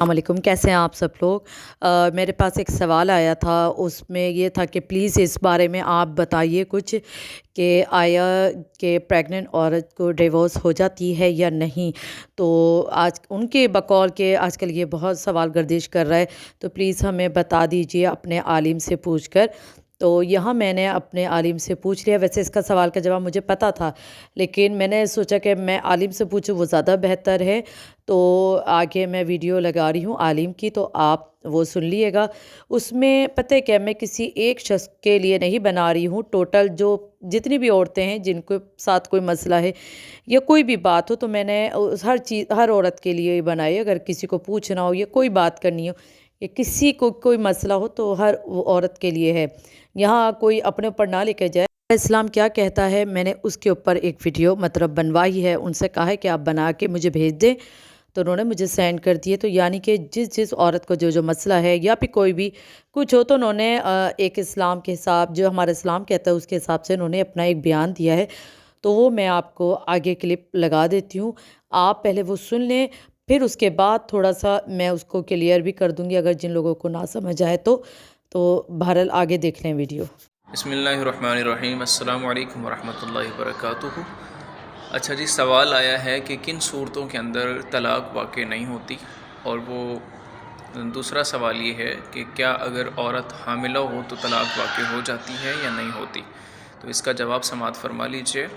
अस्सलाम वालेकुम, कैसे हैं आप सब लोग। मेरे पास एक सवाल आया था, उसमें ये था कि प्लीज़ इस बारे में आप बताइए कुछ कि आया कि प्रेग्नेंट औरत को डिवोर्स हो जाती है या नहीं। तो आज उनके बकौल के आजकल ये बहुत सवाल गर्दिश कर रहा है, तो प्लीज़ हमें बता दीजिए अपने आलिम से पूछ कर। तो यहाँ मैंने अपने आलिम से पूछ लिया। वैसे इसका सवाल का जवाब मुझे पता था, लेकिन मैंने सोचा कि मैं आलिम से पूछूं, वो ज़्यादा बेहतर है। तो आगे मैं वीडियो लगा रही हूँ आलिम की, तो आप वो सुन लीजिएगा। उसमें पता है क्या, मैं किसी एक शख्स के लिए नहीं बना रही हूँ, टोटल जो जितनी भी औरतें हैं जिनको साथ कोई मसला है या कोई भी बात हो, तो मैंने हर चीज़ हर औरत के लिए ही बनाई। अगर किसी को पूछना हो या कोई बात करनी हो या किसी को कोई मसला हो, तो हर वो औरत के लिए है। यहाँ कोई अपने ऊपर ना लेके जाए। इस्लाम क्या कहता है, मैंने उसके ऊपर एक वीडियो मतलब बनवाई है। उनसे कहा है कि आप बना के मुझे भेज दें, तो उन्होंने मुझे सेंड कर दिए। तो यानी कि जिस जिस औरत को जो जो मसला है या फिर कोई भी कुछ हो, तो उन्होंने एक इस्लाम के हिसाब, जो हमारा इस्लाम कहता है उसके हिसाब से उन्होंने अपना एक बयान दिया है। तो वो मैं आपको आगे क्लिप लगा देती हूँ, आप पहले वो सुन लें, फिर उसके बाद थोड़ा सा मैं उसको क्लियर भी कर दूँगी अगर जिन लोगों को ना समझ आए तो बहरहाल आगे देख लें वीडियो। बिस्मिल्लाहिर्रहमानिर्रहीम, अस्सलामु अलैकुम वरहमतुल्लाहि वबरकातुहू। अच्छा जी, सवाल आया है कि किन सूरतों के अंदर तलाक वाक़ई नहीं होती, और वो दूसरा सवाल ये है कि क्या अगर औरत हामिला हो तो तलाक वाक़ई हो जाती है या नहीं होती। तो इसका जवाब समाअत फरमा लीजिए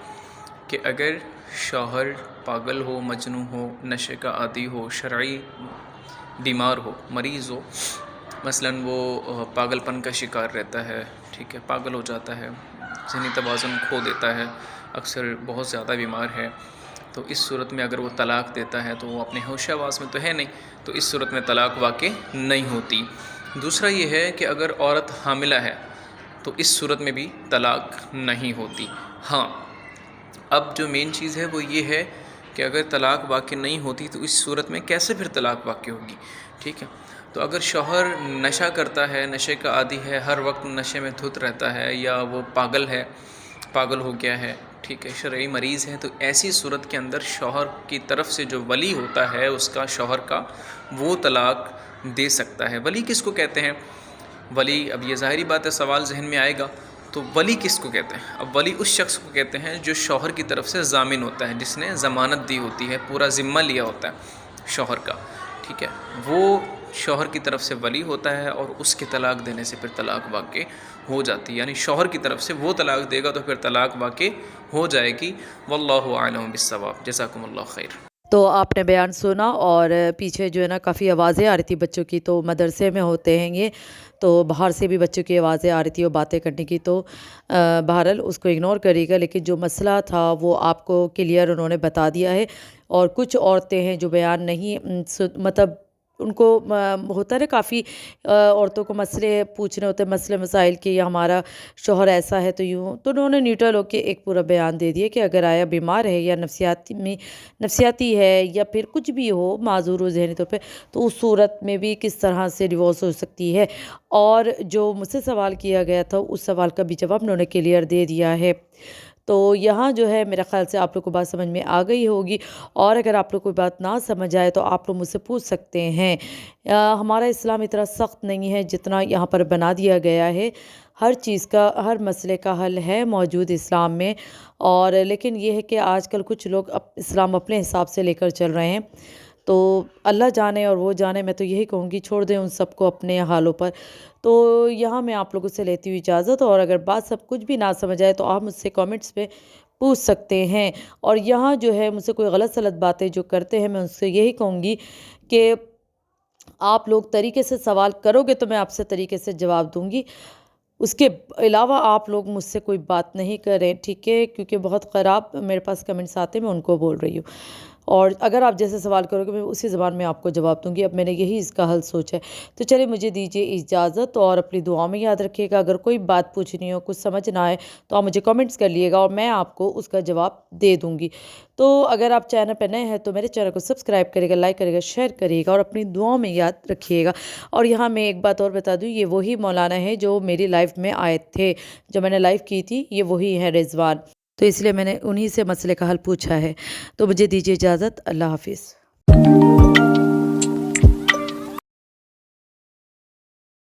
कि अगर शौहर पागल हो, मजनू हो, नशे का आदी हो, शरई बीमार हो, मरीज़ हो, मसलन वो पागलपन का शिकार रहता है, ठीक है, पागल हो जाता है, ज़हनी तवाज़ुन खो देता है, अक्सर बहुत ज़्यादा बीमार है, तो इस सूरत में अगर वो तलाक देता है तो वो अपने होश हवास में तो है नहीं, तो इस सूरत में तलाक वाक़ई नहीं होती। दूसरा ये है कि अगर औरत हामिला है तो इस सूरत में भी तलाक नहीं होती। हाँ, अब जो मेन चीज़ है वो ये है कि अगर तलाक वाक़ई नहीं होती तो इस सूरत में कैसे फिर तलाक वाक़ई होगी, ठीक है। तो अगर शौहर नशा करता है, नशे का आदी है, हर वक्त नशे में धुत रहता है, या वो पागल है, पागल हो गया है, ठीक है, शरई मरीज़ है, तो ऐसी सूरत के अंदर शौहर की तरफ से जो वली होता है उसका, शौहर का, वो तलाक दे सकता है। वली किसको कहते हैं? वली, अब ये ज़ाहिरी बात है सवाल जहन में आएगा, तो वली किसको कहते हैं? अब वली उस शख्स को कहते हैं जो शौहर की तरफ से ज़ामिन होता है, जिसने ज़मानत दी होती है, पूरा ज़िम्मा लिया होता है शौहर का, ठीक है, वो शौहर की तरफ से वली होता है, और उसके तलाक देने से फिर तलाक वाक़ई हो जाती है। यानी शौहर की तरफ से वो तलाक देगा तो फिर तलाक वाक़ई हो जाएगी। वल्लाहु आलम बिस्सवाब। जज़ाकुमुल्लाह खैर। तो आपने बयान सुना, और पीछे जो है ना काफ़ी आवाज़ें आ रही थी बच्चों की, तो मदरसे में होते हैं ये, तो बाहर से भी बच्चों की आवाज़ें आ रही थी और बातें करने की, तो बहरहाल उसको इग्नोर करिएगा। लेकिन जो मसला था वो आपको क्लियर उन्होंने बता दिया है। और कुछ औरतें हैं जो बयान नहीं मतलब उनको होता है ना, काफ़ी औरतों को मसले पूछने होते हैं, मसले मसाइल के, या हमारा शौहर ऐसा है तो यूँ, तो उन्होंने न्यूट्रल होकर एक पूरा बयान दे दिया कि अगर आया बीमार है या नफसियाती है या फिर कुछ भी हो, माजूर हो ज़हनी तौर पे, तो उस सूरत में भी किस तरह से डिवोर्स हो सकती है। और जो मुझसे सवाल किया गया था उस सवाल का भी जवाब उन्होंने क्लियर दे दिया है। तो यहाँ जो है मेरा ख़्याल से आप लोग को बात समझ में आ गई होगी। और अगर आप लोग को बात ना समझ आए तो आप लोग मुझसे पूछ सकते हैं। हमारा इस्लाम इतना सख्त नहीं है जितना यहाँ पर बना दिया गया है। हर चीज़ का, हर मसले का हल है मौजूद इस्लाम में। और लेकिन ये है कि आजकल कुछ लोग इस्लाम अपने हिसाब से लेकर चल रहे हैं, तो अल्लाह जाने और वो जाने। मैं तो यही कहूँगी, छोड़ दें उन सबको अपने हालों पर। तो यहाँ मैं आप लोगों से लेती हुई इजाज़त, और अगर बात सब कुछ भी ना समझ आए तो आप मुझसे कमेंट्स पे पूछ सकते हैं। और यहाँ जो है मुझसे कोई गलत सलत बातें जो करते हैं, मैं उनसे यही कहूँगी कि आप लोग तरीके से सवाल करोगे तो मैं आपसे तरीके से जवाब दूँगी। उसके अलावा आप लोग मुझसे कोई बात नहीं करें, ठीक है, क्योंकि बहुत ख़राब मेरे पास कमेंट्स आते हैं, मैं उनको बोल रही हूँ। और अगर आप जैसे सवाल करोगे मैं उसी ज़बान में आपको जवाब दूंगी। अब मैंने यही इसका हल सोचा है। तो चलिए, मुझे दीजिए इजाज़त, और अपनी दुआ में याद रखिएगा। अगर कोई बात पूछनी हो, कुछ समझ ना आए, तो आप मुझे कमेंट्स कर लिएगा और मैं आपको उसका जवाब दे दूँगी। तो अगर आप चैनल पर नए हैं तो मेरे चैनल को सब्सक्राइब करिएगा, लाइक करिएगा, शेयर करिएगा, और अपनी दुआओं में याद रखिएगा। और यहाँ मैं एक बात और बता दूँ, ये वही मौलाना है जो मेरी लाइफ में आए थे, जो मैंने लाइव की थी, ये वही है रिजवान। तो इसलिए मैंने उन्हीं से मसले का हल पूछा है। तो मुझे दीजिए इजाज़त। अल्लाह हाफिज़।